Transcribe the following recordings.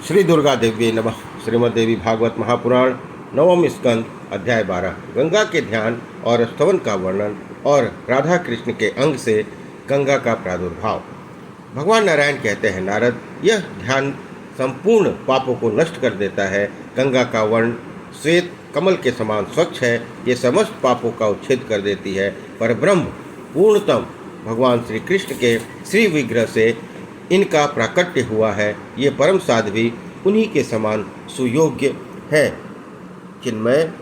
श्री दुर्गा देवी नमः। श्रीमद् देवी भागवत महापुराण नवम स्कंद अध्याय 12 गंगा के ध्यान और स्तवन का वर्णन और राधा कृष्ण के अंग से गंगा का प्रादुर्भाव। भगवान नारायण कहते हैं, नारद, यह ध्यान संपूर्ण पापों को नष्ट कर देता है। गंगा का वर्ण श्वेत कमल के समान स्वच्छ है। ये समस्त पापों का उच्छेद कर देती है। पर ब्रह्म पूर्णतम भगवान श्री कृष्ण के श्री विग्रह से इनका प्राकट्य हुआ है। ये परम साध्वी उन्हीं के समान सुयोग्य है। चिन्मय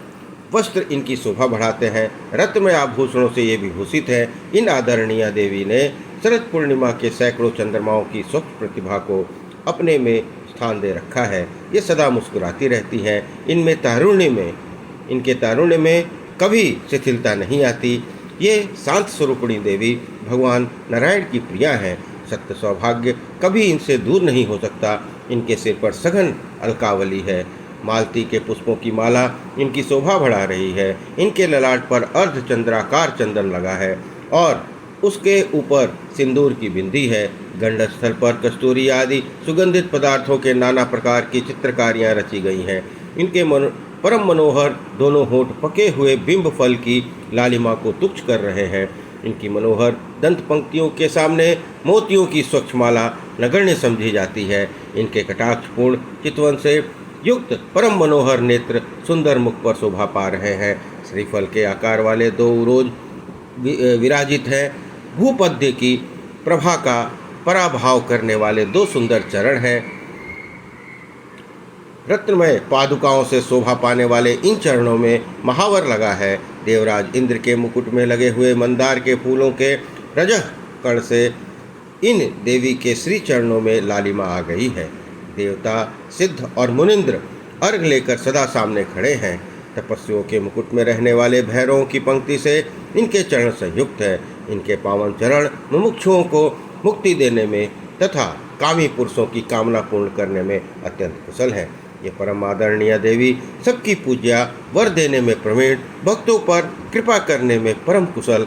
वस्त्र इनकी शोभा बढ़ाते हैं। रत्नमय आभूषणों से ये विभूषित है। इन आदरणीय देवी ने शरद पूर्णिमा के सैकड़ों चंद्रमाओं की स्वच्छ प्रतिभा को अपने में स्थान दे रखा है। ये सदा मुस्कुराती रहती हैं। इनके तारुण्य में कभी शिथिलता नहीं आती। ये शांत स्वरूपिणी देवी भगवान नारायण की प्रिया हैं। सत्य सौभाग्य कभी इनसे दूर नहीं हो सकता। इनके सिर पर सघन अलकावली है। मालती के पुष्पों की माला इनकी शोभा बढ़ा रही है। इनके ललाट पर अर्धचंद्राकार चंदन लगा है और उसके ऊपर सिंदूर की बिंदी है। गंडस्थल पर कस्तूरी आदि सुगंधित पदार्थों के नाना प्रकार की चित्रकारियाँ रची गई हैं। इनके परम मनोहर दोनों होठ पके हुए बिंब फल की लालिमा को तुच्छ कर रहे हैं। इनकी मनोहर दंत पंक्तियों के सामने मोतियों की स्वच्छ माला नगण्य समझी जाती है। इनके कटाक्षपूर्ण चितवन से युक्त परम मनोहर नेत्र सुंदर मुख पर शोभा पा रहे हैं। श्रीफल के आकार वाले दो उरोज विराजित हैं। भूपद्य की प्रभा का पराभाव करने वाले दो सुंदर चरण हैं। रत्नमय पादुकाओं से शोभा पाने वाले इन चरणों में महावर लगा है। देवराज इंद्र के मुकुट में लगे हुए मंदार के फूलों के रजह कण से इन देवी के श्री चरणों में लालिमा आ गई है। देवता, सिद्ध और मुनिंद्र अर्घ लेकर सदा सामने खड़े हैं। तपस्वियों के मुकुट में रहने वाले भैरवों की पंक्ति से इनके चरण संयुक्त है। इनके पावन चरण मुमुक्षुओं को मुक्ति देने में तथा कामी पुरुषों की कामना पूर्ण करने में अत्यंत कुशल है। ये परम आदरणीय देवी सबकी पूज्या, वर देने में प्रवीण, भक्तों पर कृपा करने में परम कुशल,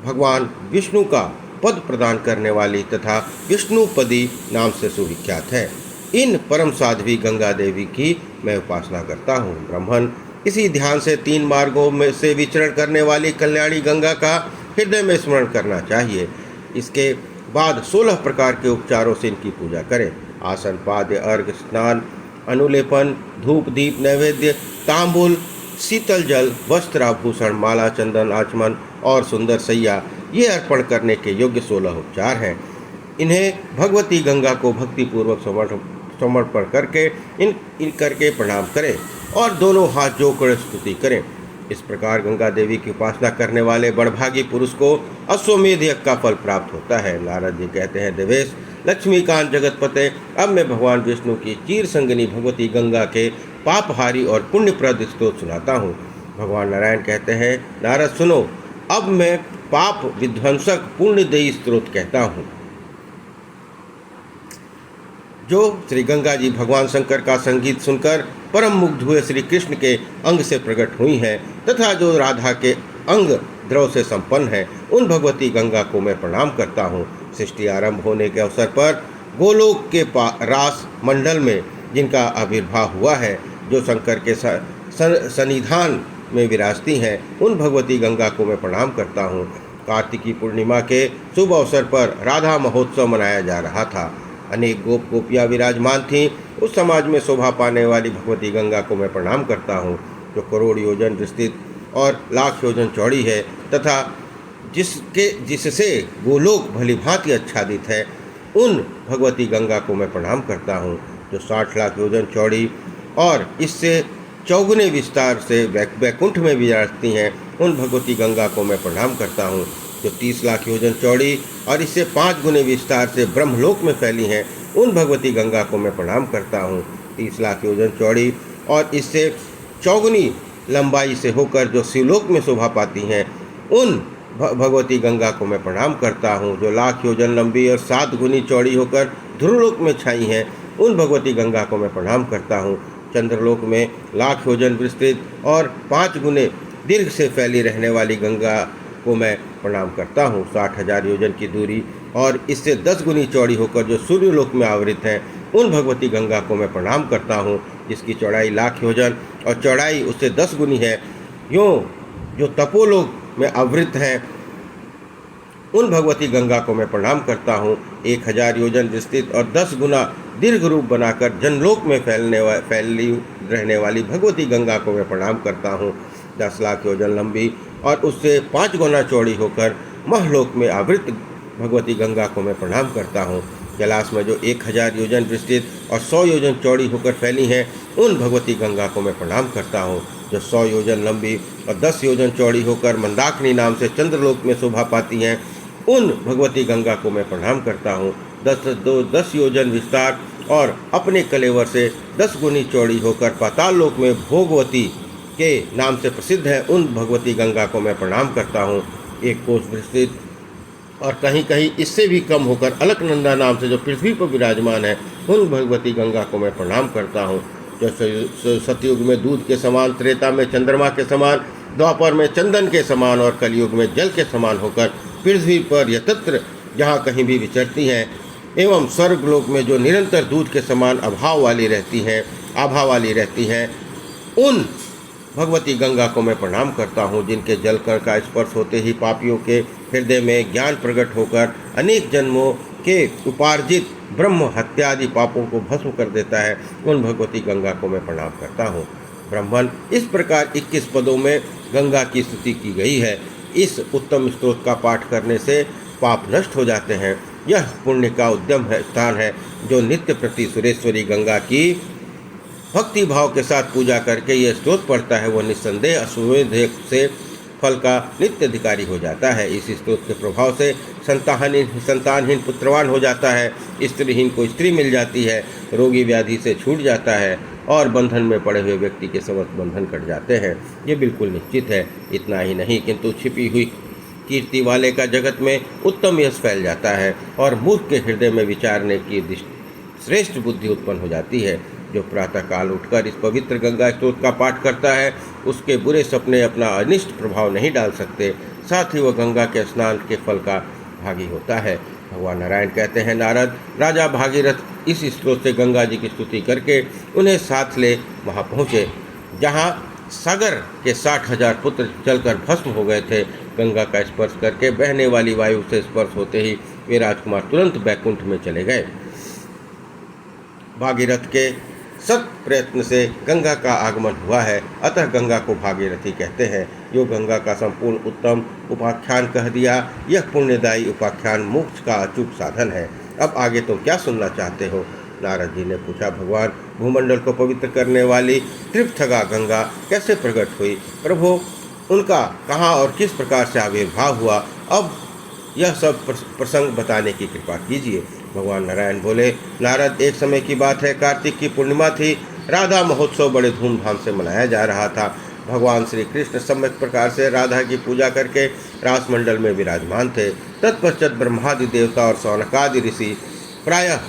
भगवान विष्णु का पद प्रदान करने वाली तथा विष्णुपदी नाम से सुविख्यात है। इन परम साध्वी गंगा देवी की मैं उपासना करता हूँ। ब्राह्मण इसी ध्यान से 3 मार्गों में से विचरण करने वाली कल्याणी गंगा का हृदय में स्मरण करना चाहिए। इसके बाद 16 प्रकार के उपचारों से इनकी पूजा करें। आसन, पाद्य, अर्घ, स्नान, अनुलेपन, धूप, दीप, नैवेद्य, तांबूल, शीतल जल, वस्त्र, आभूषण, माला, चंदन, आचमन और सुंदर सैया, ये अर्पण करने के योग्य 16 उपचार हैं। इन्हें भगवती गंगा को भक्तिपूर्वक समर्पण करके इन करके प्रणाम करें और दोनों हाथ जोड़कर स्तुति करें। इस प्रकार गंगा देवी की उपासना करने वाले बड़भागी पुरुष को अश्वमेध यज्ञ का फल प्राप्त होता है। नारद जी कहते हैं, देवेश, लक्ष्मीकांत जगतपते, अब मैं भगवान विष्णु की चीर संगनी भगवती गंगा के पापहारी और पुण्यप्रद स्तोत्र सुनाता हूँ। भगवान नारायण कहते हैं, नारद सुनो, अब मैं पाप विध्वंसक पुण्यदेयी स्तोत्र कहता हूँ, जो श्री गंगा जी भगवान शंकर का संगीत सुनकर परम मुग्ध हुए श्री कृष्ण के अंग से प्रकट हुई हैं तथा जो राधा के अंग द्रव से संपन्न है। उन भगवती गंगा को मैं प्रणाम करता हूँ। सृष्टि आरंभ होने के अवसर पर गोलोक के रास मंडल में जिनका आविर्भाव हुआ है, जो शंकर के सन्निधान में विराजती हैं, उन भगवती गंगा को मैं प्रणाम करता हूँ। कार्तिकी पूर्णिमा के शुभ अवसर पर राधा महोत्सव मनाया जा रहा था। अनेक गोपियाँ विराजमान थीं। उस समाज में शोभा पाने वाली भगवती गंगा को मैं प्रणाम करता हूँ, जो करोड़ योजन विस्तृत और लाख योजन चौड़ी है तथा जिससे गोलोक भली भांति आच्छादित है। उन भगवती गंगा को मैं प्रणाम करता हूँ, जो 60 लाख योजन चौड़ी और इससे चौगुने विस्तार से वैकुंठ में विराजती हैं। उन भगवती गंगा को मैं प्रणाम करता हूँ, जो 30 लाख योजन चौड़ी और इससे 5 गुने विस्तार से ब्रह्मलोक में फैली हैं। उन भगवती गंगा को मैं प्रणाम करता हूँ। 30 लाख योजन चौड़ी और इससे चौगुनी लंबाई से होकर जो शिवलोक में शोभा पाती हैं, उन भगवती गंगा को मैं प्रणाम करता हूँ। जो लाख योजन लंबी और 7 गुनी चौड़ी होकर ध्रुवलोक में छाई हैं, उन भगवती गंगा को मैं प्रणाम करता हूँ। चंद्रलोक में लाख योजन विस्तृत और 5 गुने दीर्घ से फैली रहने वाली गंगा को मैं प्रणाम करता हूँ। 60,000 योजन की दूरी और इससे 10 गुनी चौड़ी होकर जो सूर्यलोक में आवृत हैं, उन भगवती गंगा को मैं प्रणाम करता हूँ जिसकी चौड़ाई लाख योजन और चौड़ाई उससे 10 गुनी है, यूँ जो तपोलोक में आवृत है। उन भगवती गंगा को मैं प्रणाम करता हूँ 1000 योजन विस्तृत और 10 गुना दीर्घ रूप बनाकर जनलोक में फैली रहने वाली भगवती गंगा को मैं प्रणाम करता हूँ 10 लाख योजन लंबी और उससे 5 गुना चौड़ी होकर महलोक में आवृत भगवती गंगा को मैं प्रणाम करता हूँ। कैलाश में जो 1000 योजन विस्तृत और 100 योजन चौड़ी होकर फैली हैं, उन भगवती गंगा को मैं प्रणाम करता हूँ। जो 100 योजन लंबी और 10 योजन चौड़ी होकर मंदाकिनी नाम से चंद्रलोक में शोभा पाती हैं, उन भगवती गंगा को मैं प्रणाम करता हूँ। 10 योजन विस्तार और अपने कलेवर से 10 गुनी चौड़ी होकर पाताल लोक में भोगवती के नाम से प्रसिद्ध है, उन भगवती गंगा को मैं प्रणाम करता हूँ। 1 कोस विस्तृत और कहीं कहीं इससे भी कम होकर अलकनंदा नाम से जो पृथ्वी पर विराजमान है, उन भगवती गंगा को मैं प्रणाम करता हूँ। जो सतयुग में दूध के समान, त्रेता में चंद्रमा के समान, द्वापर में चंदन के समान और कलयुग में जल के समान होकर पृथ्वी पर यतत्र जहाँ कहीं भी विचरती हैं, एवं स्वर्गलोक में जो निरंतर दूध के समान आभा वाली रहती हैं, उन भगवती गंगा को मैं प्रणाम करता हूँ जिनके जलकण का स्पर्श होते ही पापियों के हृदय में ज्ञान प्रकट होकर अनेक जन्मों के उपार्जित ब्रह्म हत्यादि पापों को भस्म कर देता है, उन भगवती गंगा को मैं प्रणाम करता हूँ। ब्राह्मण इस प्रकार 21 पदों में गंगा की स्तुति की गई है। इस उत्तम स्तोत्र का पाठ करने से पाप नष्ट हो जाते हैं। यह पुण्य का उद्यम स्थान है। जो नित्य प्रति सुरेश्वरी गंगा की भक्ति भाव के साथ पूजा करके यह स्तोत्र पढ़ता है, वह निस्संदेह अश्वमेध से फल का नित्य अधिकारी हो जाता है। इस स्तोत्र के प्रभाव से संतानहीन पुत्रवान हो जाता है, स्त्रीहीन को स्त्री मिल जाती है, रोगी व्याधि से छूट जाता है और बंधन में पड़े हुए व्यक्ति के समस्त बंधन कट जाते हैं। ये बिल्कुल निश्चित है। इतना ही नहीं किंतु छिपी हुई कीर्ति वाले का जगत में उत्तम यश फैल जाता है और मूर्ख के हृदय में विचारने की श्रेष्ठ बुद्धि उत्पन्न हो जाती है। जो प्रातःकाल उठकर इस पवित्र गंगा स्तोत्र का पाठ करता है, उसके बुरे सपने अपना अनिष्ट प्रभाव नहीं डाल सकते, साथ ही वह गंगा के स्नान के फल का भागी होता है। भगवान नारायण कहते हैं, नारद राजा भागीरथ इस स्तोत्र से गंगा जी की स्तुति करके उन्हें साथ ले वहाँ पहुँचे जहाँ सागर के 60,000 पुत्र जलकर भस्म हो गए थे। गंगा का स्पर्श करके बहने वाली वायु से स्पर्श होते ही वे राजकुमार तुरंत बैकुंठ में चले गए। भागीरथ के सत प्रयत्न से गंगा का आगमन हुआ है, अतः गंगा को भागीरथी कहते हैं। जो गंगा का संपूर्ण उत्तम उपाख्यान कह दिया, यह पुण्यदायी उपाख्यान मोक्ष का अचूक साधन है। अब आगे तुम क्या सुनना चाहते हो? नारद जी ने पूछा, भगवान भूमंडल को पवित्र करने वाली त्रिपथगा गंगा कैसे प्रकट हुई? प्रभु उनका कहाँ और किस प्रकार से आविर्भाव हुआ? अब यह सब प्रसंग बताने की कृपा कीजिए। भगवान नारायण बोले, नारद एक समय की बात है, कार्तिक की पूर्णिमा थी। राधा महोत्सव बड़े धूमधाम से मनाया जा रहा था। भगवान श्री कृष्ण सम्यक प्रकार से राधा की पूजा करके रासमंडल में विराजमान थे। तत्पश्चात ब्रह्मादि देवता और सौनकादि ऋषि प्रायः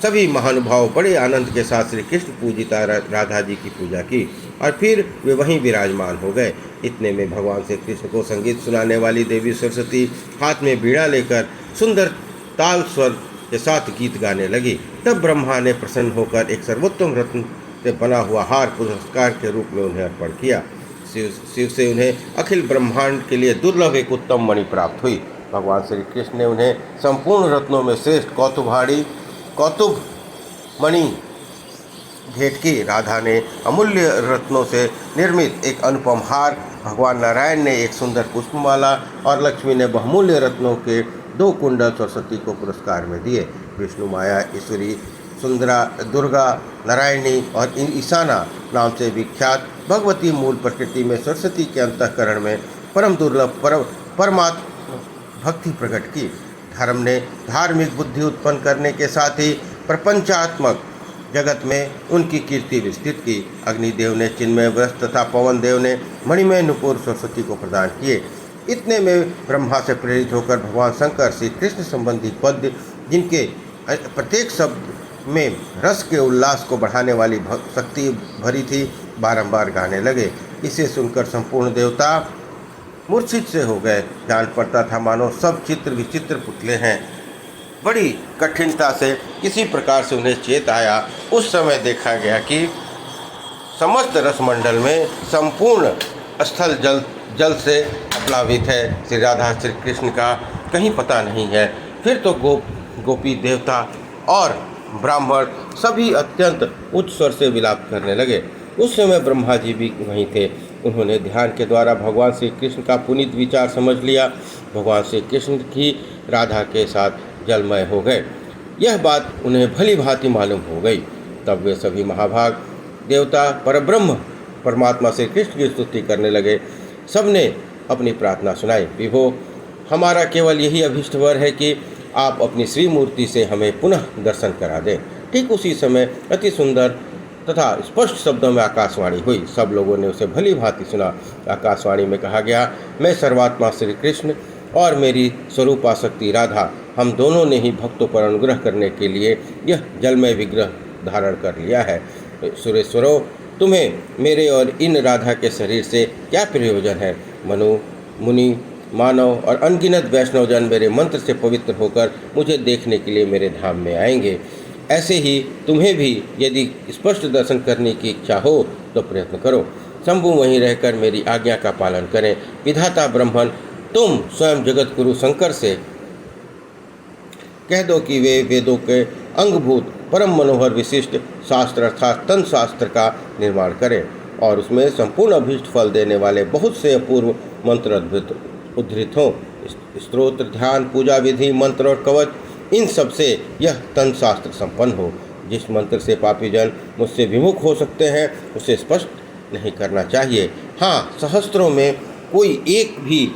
सभी महानुभाव बड़े आनंद के साथ श्री कृष्ण पूजिता राधा जी की पूजा की और फिर वे वहीं विराजमान हो गए। इतने में भगवान श्री कृष्ण को संगीत सुनाने वाली देवी सरस्वती हाथ में बीड़ा लेकर सुंदर ताल स्वर के साथ गीत गाने लगी। तब ब्रह्मा ने प्रसन्न होकर एक सर्वोत्तम रत्न से बना हुआ हार पुरस्कार के रूप में उन्हें अर्पण किया। शिव से उन्हें अखिल ब्रह्मांड के लिए दुर्लभ एक उत्तम मणि प्राप्त हुई। भगवान श्री कृष्ण ने उन्हें संपूर्ण रत्नों में श्रेष्ठ कौतुभ मणि भेंट की। राधा ने अमूल्य रत्नों से निर्मित एक अनुपम हार, भगवान नारायण ने एक सुंदर पुष्पमाला और लक्ष्मी ने बहुमूल्य रत्नों के 2 कुंडल सरस्वती को पुरस्कार में दिए। विष्णु माया ईश्वरी सुंदरा दुर्गा नारायणी और ईशाना नाम से विख्यात भगवती मूल प्रकृति में सरस्वती के अंतःकरण में परम दुर्लभ परमात्मा भक्ति प्रकट की। धर्म ने धार्मिक बुद्धि उत्पन्न करने के साथ ही प्रपंचात्मक जगत में उनकी कीर्ति विस्तृत की। अग्निदेव ने चिन्मय व्रत तथा पवन देव ने मणिमय नुपुर सरस्वती को प्रदान किए। इतने में ब्रह्मा से प्रेरित होकर भगवान शंकर श्री कृष्ण संबंधी पद्य, जिनके प्रत्येक शब्द में रस के उल्लास को बढ़ाने वाली शक्ति भरी थी, बारंबार गाने लगे। इसे सुनकर संपूर्ण देवता मूर्छित से हो गए। जान पड़ता था मानो सब चित्र विचित्र पुतले हैं। बड़ी कठिनता से किसी प्रकार से उन्हें चेत आया। उस समय देखा गया कि समस्त रसमंडल में संपूर्ण स्थल जल से प्लावित है। श्री राधा श्री कृष्ण का कहीं पता नहीं है। फिर तो गोपी देवता और ब्राह्मण सभी अत्यंत उच्च स्वर से विलाप करने लगे। उस समय ब्रह्मा जी भी वहीं थे। उन्होंने ध्यान के द्वारा भगवान श्री कृष्ण का पुनीत विचार समझ लिया। भगवान श्री कृष्ण की राधा के साथ जलमय हो गए। यह बात उन्हें भली भांति मालूम हो गई। तब वे सभी महाभाग देवता परब्रह्म परमात्मा श्री कृष्ण की स्तुति करने लगे। सबने अपनी प्रार्थना सुनाई। विभो, हमारा केवल यही अभीष्ट वर है कि आप अपनी श्री मूर्ति से हमें पुनः दर्शन करा दें। ठीक उसी समय अति सुंदर तथा स्पष्ट शब्दों में आकाशवाणी हुई। सब लोगों ने उसे भली भांति सुना। आकाशवाणी में कहा गया, मैं सर्वात्मा श्री कृष्ण और मेरी स्वरूपाशक्ति राधा, हम दोनों ने ही भक्तों पर अनुग्रह करने के लिए यह जलमय विग्रह धारण कर लिया है। सुरेश्वरों, तुम्हें मेरे और इन राधा के शरीर से क्या प्रयोजन है? मनु, मुनि, मानव और अनगिनत वैष्णवजन मेरे मंत्र से पवित्र होकर मुझे देखने के लिए मेरे धाम में आएंगे। ऐसे ही तुम्हें भी यदि स्पष्ट दर्शन करने की इच्छा हो तो प्रयत्न करो। शंभु वहीं रहकर मेरी आज्ञा का पालन करें। विधाता ब्रह्मन, तुम स्वयं जगत गुरु शंकर से कह दो कि वे वेदों के अंगभूत परम मनोहर विशिष्ट शास्त्र अर्थात तंत्र शास्त्र का निर्माण करें और उसमें संपूर्ण अभीष्ट फल देने वाले बहुत से अपूर्व मंत्र अद्भुत उद्धृत हों। स्तोत्र, ध्यान, पूजा विधि, मंत्र और कवच, इन सब से यह तंत्र शास्त्र संपन्न हो। जिस मंत्र से पापी जन मुझसे विमुख हो सकते हैं उसे स्पष्ट नहीं करना चाहिए। हाँ, सहस्त्रों में कोई एक भी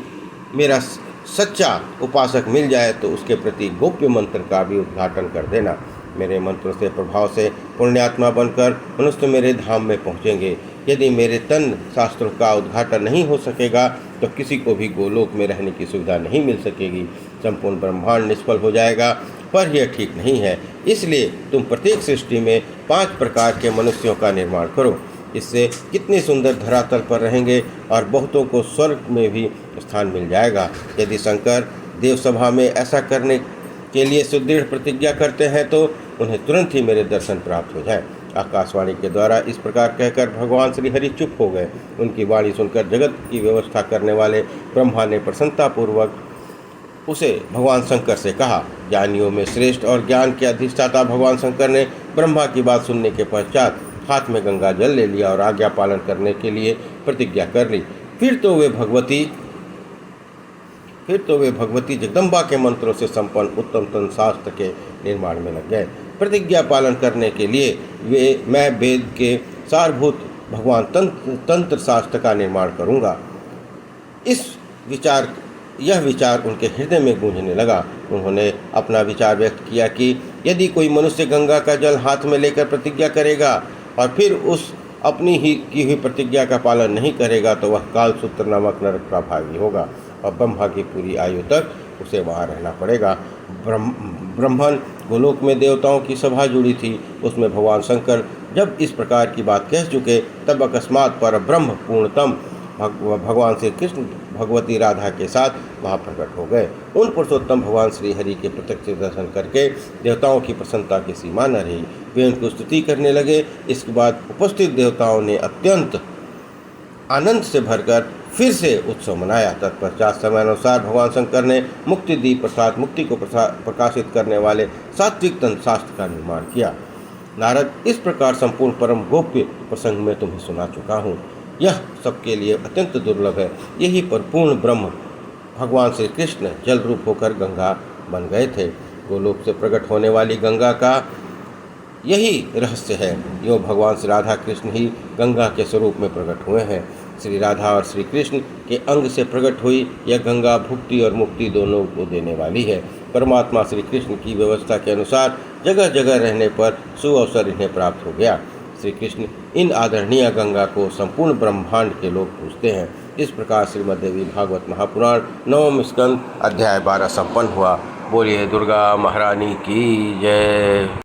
मेरा सच्चा उपासक मिल जाए तो उसके प्रति गोप्य मंत्र का भी उद्घाटन कर देना। मेरे मंत्रों से प्रभाव से पुण्यात्मा बनकर मनुष्य मेरे धाम में पहुँचेंगे। यदि मेरे तन शास्त्रों का उद्घाटन नहीं हो सकेगा तो किसी को भी गोलोक में रहने की सुविधा नहीं मिल सकेगी। संपूर्ण ब्रह्मांड निष्फल हो जाएगा, पर यह ठीक नहीं है। इसलिए तुम प्रत्येक सृष्टि में 5 प्रकार के मनुष्यों का निर्माण करो। इससे कितने सुंदर धरातल पर रहेंगे और बहुतों को स्वर्ग में भी स्थान मिल जाएगा। यदि शंकर देवसभा में ऐसा करने के लिए सुदृढ़ प्रतिज्ञा करते हैं तो उन्हें तुरंत ही मेरे दर्शन प्राप्त हो जाए। आकाशवाणी के द्वारा इस प्रकार कहकर भगवान श्री हरि चुप हो गए। उनकी वाणी सुनकर जगत की व्यवस्था करने वाले ब्रह्मा ने प्रसन्नतापूर्वक उसे भगवान शंकर से कहा। ज्ञानियों में श्रेष्ठ और ज्ञान के अधिष्ठाता भगवान शंकर ने ब्रह्मा की बात सुनने के पश्चात हाथ में गंगा जल ले लिया और आज्ञा पालन करने के लिए प्रतिज्ञा कर ली। फिर तो वे भगवती जगदम्बा के मंत्रों से संपन्न उत्तम तंत्र शास्त्र के निर्माण में लग गए। प्रतिज्ञा पालन करने के लिए मैं वेद के सारभूत भगवान तंत्र शास्त्र का निर्माण करूँगा। यह विचार उनके हृदय में गूंजने लगा। उन्होंने अपना विचार व्यक्त किया कि यदि कोई मनुष्य गंगा का जल हाथ में लेकर प्रतिज्ञा करेगा और फिर उस अपनी ही की हुई प्रतिज्ञा का पालन नहीं करेगा तो वह कालसूत्र नामक नरक का भागी होगा और ब्रह्मा की पूरी आयु तक उसे वहाँ रहना पड़ेगा। ब्रह्मन गोलोक में देवताओं की सभा जुड़ी थी। उसमें भगवान शंकर जब इस प्रकार की बात कह चुके तब अकस्मात पर ब्रह्म पूर्णतम भगवान श्री कृष्ण भगवती राधा के साथ वहाँ प्रकट हो गए। उन पुरुषोत्तम भगवान श्री हरि के प्रत्यक्ष दर्शन करके देवताओं की प्रसन्नता की सीमा न रही। वे उनको स्तुति करने लगे। इसके बाद उपस्थित देवताओं ने अत्यंत आनंद से भरकर फिर से उत्सव मनाया। तत्पश्चात समयानुसार भगवान शंकर ने मुक्ति दी अर्थात मुक्ति को प्रकाशित करने वाले सात्विक तंत्र शास्त्र का निर्माण किया। नारद, इस प्रकार संपूर्ण परम गोप्य प्रसंग में तुम्हें सुना चुका हूँ। यह सबके लिए अत्यंत दुर्लभ है। यही परिपूर्ण ब्रह्म भगवान श्री कृष्ण जल रूप होकर गंगा बन गए थे। गोलोक से प्रकट होने वाली गंगा का यही रहस्य है। यो भगवान श्री राधा कृष्ण ही गंगा के स्वरूप में प्रकट हुए हैं। श्री राधा और श्री कृष्ण के अंग से प्रकट हुई यह गंगा भुक्ति और मुक्ति दोनों को देने वाली है। परमात्मा श्री कृष्ण की व्यवस्था के अनुसार जगह जगह रहने पर सुअवसर इन्हें प्राप्त हो गया। श्री कृष्ण इन आदरणीय गंगा को संपूर्ण ब्रह्मांड के लोग पूजते हैं। इस प्रकार श्रीमद्देवी भागवत महापुराण 9वां स्कंद अध्याय 12 संपन्न हुआ। बोलिए दुर्गा महारानी की जय।